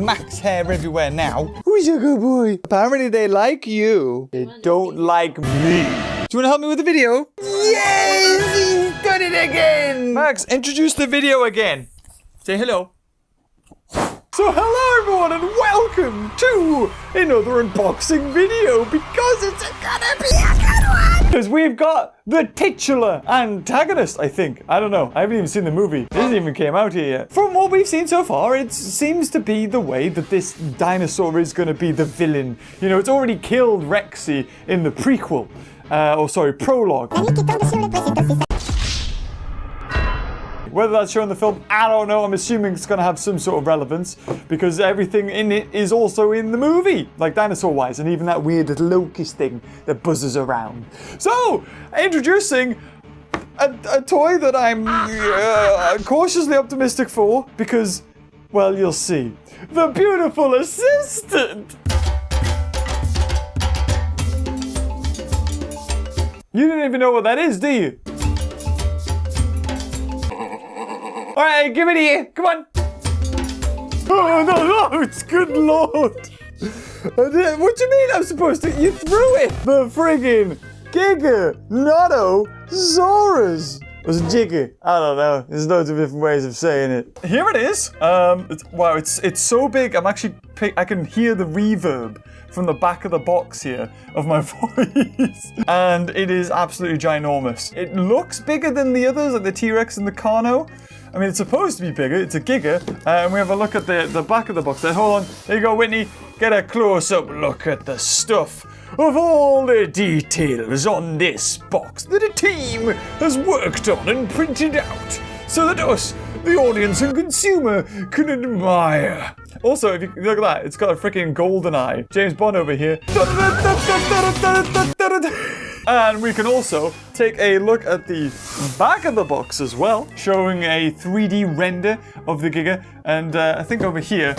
max hair everywhere now. Who's a good boy? Apparently they like you. They don't like me. Do you want to help me with the video? Yes! He's done it again! Max, introduce the video again. Say hello. So hello everyone and welcome to another unboxing video because it's gonna be a good one! Because we've got the titular antagonist, I think. I don't know. I haven't even seen the movie. It hasn't even came out here yet. From what we've seen so far, it seems to be the way that this dinosaur is gonna be the villain. You know, it's already killed Rexy in the prequel. Prologue. Whether that's shown in the film, I don't know. I'm assuming it's going to have some sort of relevance because everything in it is also in the movie, like dinosaur-wise, and even that weird little locust thing that buzzes around. So, introducing a toy that I'm cautiously optimistic for because, well, you'll see. The beautiful assistant! You didn't even know what that is, do you? Alright, give it here. Come on. Oh, no, it's good lord. What do you mean I'm supposed to? You threw it. The friggin' Giganotosaurus. Was it Jigga? I don't know. There's loads of different ways of saying it. Here it is. Wow, it's so big. I can hear the reverb from the back of the box here of my voice. And it is absolutely ginormous. It looks bigger than the others, like the T-Rex and the Carno. I mean, it's supposed to be bigger. It's a Giga. And we have a look at the back of the box there. Hold on. There you go, Whitney. Get a close-up look at the stuff of all the details on this box that a team has worked on and printed out so that us, the audience and consumer, can admire. Also, if you look at that, it's got a freaking golden eye. James Bond over here. And we can also take a look at the back of the box as well, showing a 3D render of the Giga. And I think over here,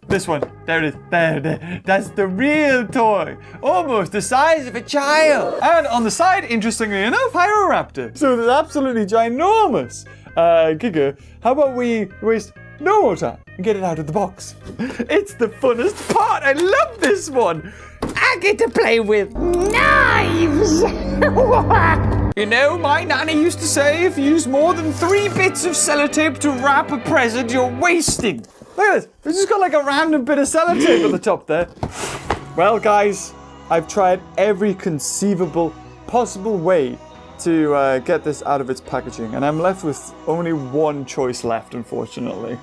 this one, there it is, there. That's the real toy, almost the size of a child. And on the side, interestingly enough, Hyroraptor. So there's absolutely ginormous Giga. How about we waste no more time and get it out of the box? It's the funnest part. I love this one. I get to play with knives! You know, my nanny used to say if you use more than 3 bits of sellotape to wrap a present, you're wasting. Look at this. It's just got like a random bit of sellotape at the top there. Well, guys, I've tried every conceivable possible way to get this out of its packaging, and I'm left with only one choice left, unfortunately.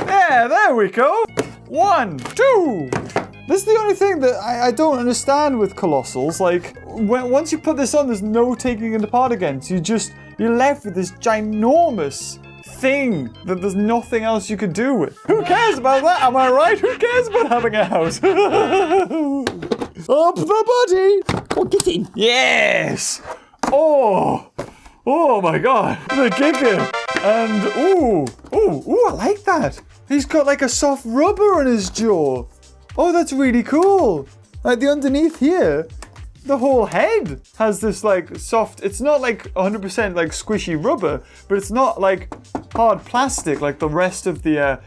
Yeah, there we go. 1, 2. This is the only thing that I don't understand with Colossals. Like, once you put this on, there's no taking it apart again. So you're left with this ginormous thing that there's nothing else you could do with. Who cares about that? Am I right? Who cares about having a house? Up the body. Oh, get in. Yes. Oh my God. The Giga. And ooh, I like that. He's got like a soft rubber on his jaw. Oh, that's really cool. Like the underneath here, the whole head has this like soft, it's not like 100% like squishy rubber, but it's not like hard plastic like the rest of the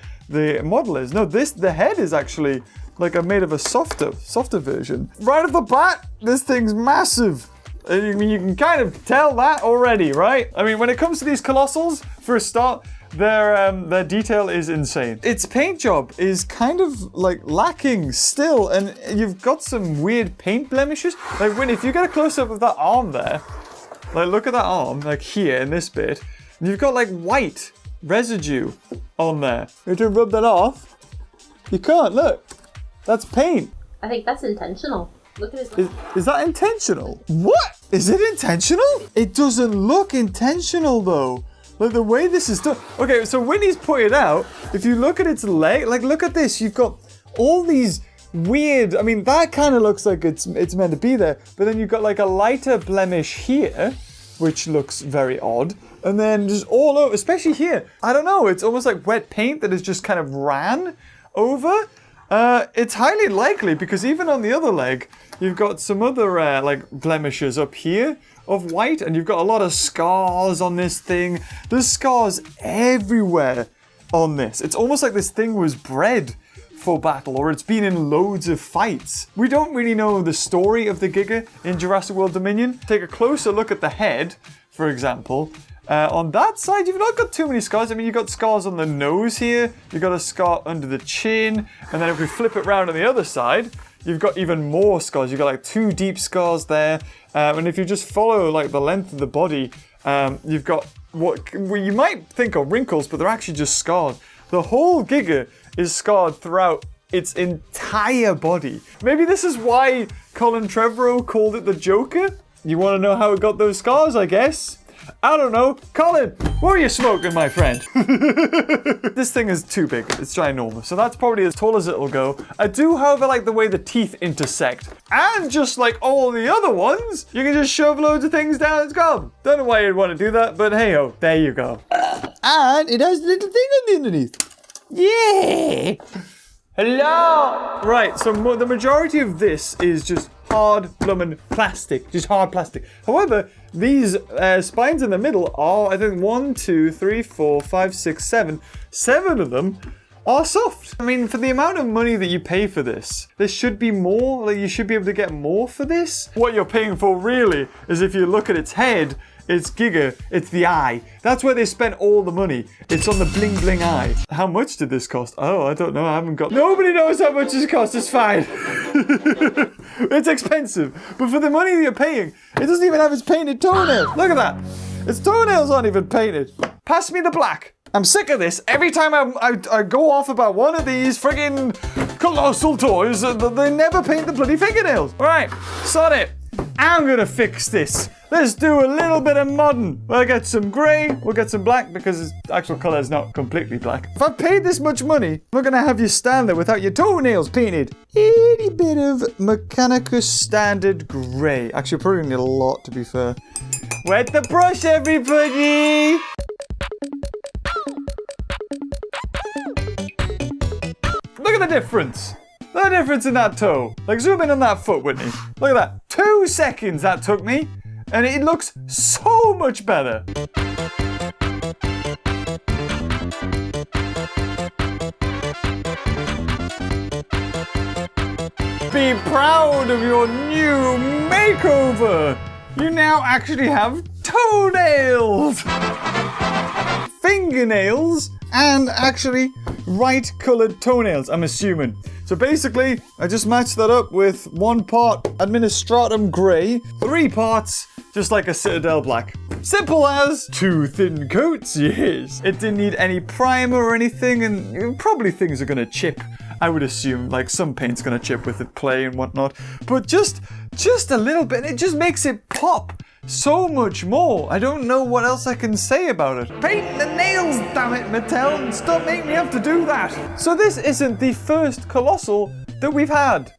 model is. No, the head is actually like made of a softer version. Right off the bat, this thing's massive. I mean, you can kind of tell that already, right? I mean, when it comes to these Colossals, for a start, their detail is insane. Its paint job is kind of like lacking still, and you've got some weird paint blemishes. Like if you get a close up of that arm there, like look at that arm, like here in this bit, and you've got like white residue on there. You have to rub that off. You can't, look. That's paint. I think that's intentional. Look at his is that intentional? What? Is it intentional? It doesn't look intentional though. Like the way this is done. Okay, so Whitney's pointed out, if you look at its leg, like look at this, you've got all these weird, I mean, that kind of looks like it's meant to be there, but then you've got like a lighter blemish here, which looks very odd. And then just all over, especially here, I don't know, it's almost like wet paint that has just kind of ran over. It's highly likely because even on the other leg, you've got some other like blemishes up here of white, and you've got a lot of scars on this thing. There's scars everywhere on this. It's almost like this thing was bred for battle, or it's been in loads of fights. We don't really know the story of the Giga in Jurassic World Dominion. Take a closer look at the head, for example. On that side, you've not got too many scars. I mean, you've got scars on the nose here. You've got a scar under the chin. And then if we flip it around on the other side, you've got even more scars. You've got like 2 deep scars there. And if you just follow like the length of the body, you've got what you might think are wrinkles, but they're actually just scars. The whole Giga is scarred throughout its entire body. Maybe this is why Colin Trevorrow called it the Joker. You want to know how it got those scars, I guess? I don't know. Colin, what are you smoking, my friend? This thing is too big. It's ginormous. So that's probably as tall as it'll go. I do, however, like the way the teeth intersect. And just like all the other ones, you can just shove loads of things down its gob. Don't know why you'd want to do that, but hey-ho, there you go. And it has a little thing on the underneath. Yeah! Hello! Right, so the majority of this is just hard bloomin' plastic. Just hard plastic. However, these spines in the middle are, I think, 1, 2, 3, 4, 5, 6, 7. 7 of them are soft. I mean, for the amount of money that you pay for this, there should be more. Like, you should be able to get more for this. What you're paying for, really, is if you look at its head, it's Giga, it's the eye. That's where they spent all the money. It's on the bling bling eye. How much did this cost? Oh, I don't know. I haven't got... Nobody knows how much it costs. It's fine. It's expensive. But for the money that you're paying, it doesn't even have its painted toenails. Look at that. Its toenails aren't even painted. Pass me the black. I'm sick of this. Every time I go off about one of these friggin' colossal toys, they never paint the bloody fingernails. All right, sod it. I'm gonna fix this. Let's do a little bit of modern. We'll get some grey, we'll get some black because its actual colour is not completely black. If I paid this much money, we're gonna have you stand there without your toenails painted. Itty bit of Mechanicus Standard Grey. Actually, probably need a lot, to be fair. Wet the brush, everybody! Look at the difference. The difference in that toe. Like, zoom in on that foot, Whitney. Look at that. 2 seconds that took me, and it looks so much better. Be proud of your new makeover. You now actually have toenails, fingernails, and actually right colored toenails, I'm assuming. So basically, I just matched that up with 1 part Administratum Grey, 3 parts, just like a Citadel Black. Simple as 2 thin coats, yes. It didn't need any primer or anything, and probably things are gonna chip. I would assume, like, some paint's gonna chip with it, clay and whatnot. But just a little bit, it just makes it pop so much more. I don't know what else I can say about it. Paint the nails, damn it, Mattel! Stop making me have to do that! So this isn't the first Colossal that we've had.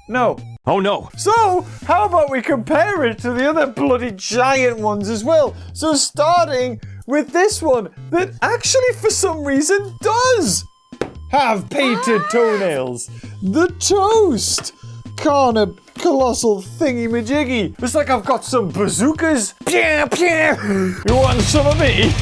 No. Oh no. So, how about we compare it to the other bloody giant ones as well? So starting with this one, that actually for some reason does have painted toenails. The Toast! Colossal thingy-majiggy. It's like I've got some bazookas. Pew, pew. You want some of me?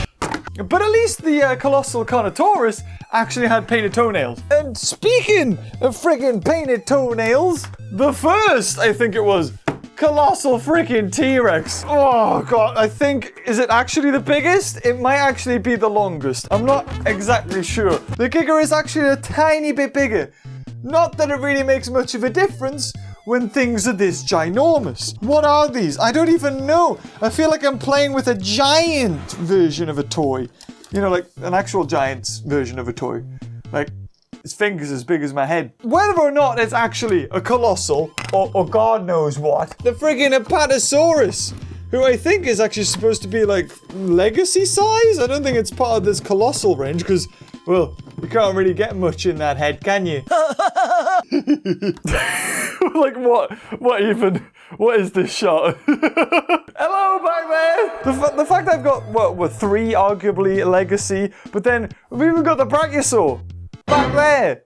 But at least the Colossal Carnotaurus actually had painted toenails. And speaking of friggin' painted toenails, the first, I think it was, Colossal freaking T-Rex. Oh god, I think, is it actually the biggest? It might actually be the longest. I'm not exactly sure. The Giga is actually a tiny bit bigger. Not that it really makes much of a difference when things are this ginormous. What are these? I don't even know. I feel like I'm playing with a giant version of a toy. You know, like an actual giant's version of a toy. Like, its fingers as big as my head. Whether or not it's actually a Colossal, or God knows what. The friggin' Apatosaurus, who I think is actually supposed to be like legacy size. I don't think it's part of this Colossal range, because, well, you can't really get much in that head, can you? Like what is this shot? Hello back there! The fact I've got, what, 3 arguably legacy, but then we've even got the Brachiosaur back there,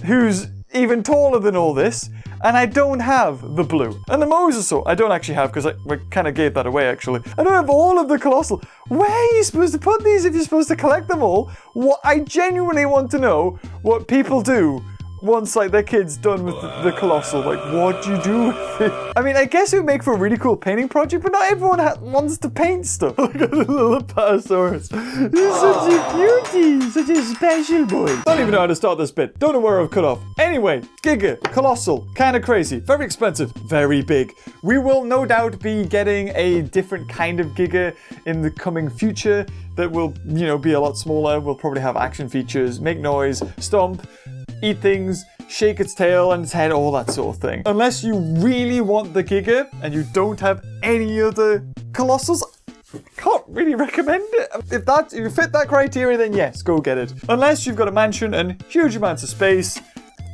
who's even taller than all this, And I don't have the blue. And the Mosasaur, I don't actually have because we kind of gave that away actually. I don't have all of the Colossal. Where are you supposed to put these if you're supposed to collect them all? What I genuinely want to know what people do once like their kid's done with the Colossal. Like, what do you do with it? I mean, I guess it would make for a really cool painting project, but not everyone wants to paint stuff. Look at the little Apatosaurus. He's such a cutie, such a special boy. Don't even know how to start this bit. Don't know where I've cut off. Anyway, Giga, Colossal, kind of crazy, very expensive, very big. We will no doubt be getting a different kind of Giga in the coming future that will, you know, be a lot smaller. We'll probably have action features, make noise, stomp, eat things, shake its tail and its head, all that sort of thing. Unless you really want the Giga and you don't have any other Colossals, I can't really recommend it. If you fit that criteria, then yes, go get it. Unless you've got a mansion and huge amounts of space,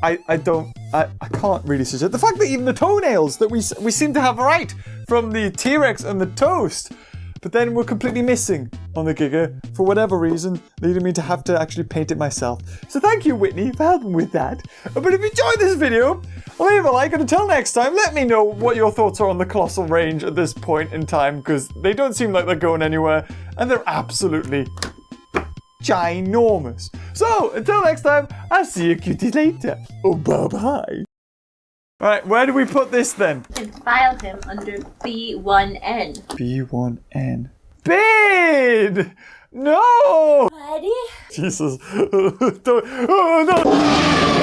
I can't really suggest. The fact that even the toenails that we seem to have right from the T-Rex and the Toast, but then we're completely missing on the Giga for whatever reason, leading me to have to actually paint it myself. So thank you, Whitney, for helping with that. But if you enjoyed this video, leave a like, and until next time, let me know what your thoughts are on the Colossal range at this point in time, because they don't seem like they're going anywhere, and they're absolutely ginormous. So, until next time, I'll see you cuties later. Oh, bye-bye. Right, where do we put this then? And file him under B1N. B1N. Bid! No! Ready? Jesus. Don't, oh, no!